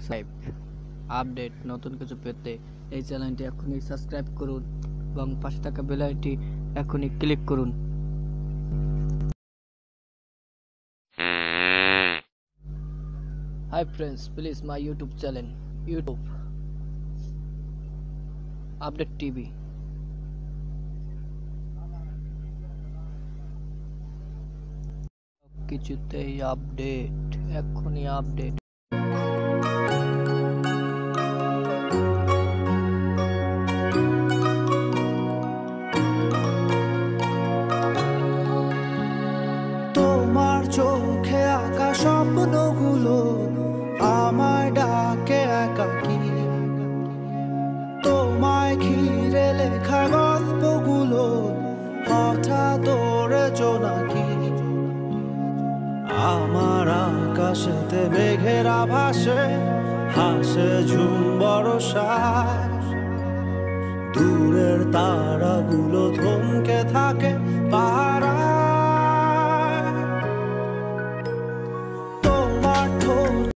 Subscribe update নতুন কিছু পেতে এই চ্যানেলটি এখনই সাবস্ক্রাইব করুন এবং পাশে থাকা বেল আইকনটি এখনই ক্লিক করুন। Hi friends, please my YouTube channel YouTube Update TV. কিছুতেই আপডেট, এখনই আপডেট। তোমার চোখে আঁকা স্বপ্নগুলো আমায় ডাকে একাকী, তোমায় ঘিরে লেখা গল্পগুলো হঠাৎ ওরে জোনাকি। আমার আকাশেতে মেঘের আভাসে হাসে ঝুম বর্ষায়, দূরের তারাগুলো থমকে থাকে পাহাড়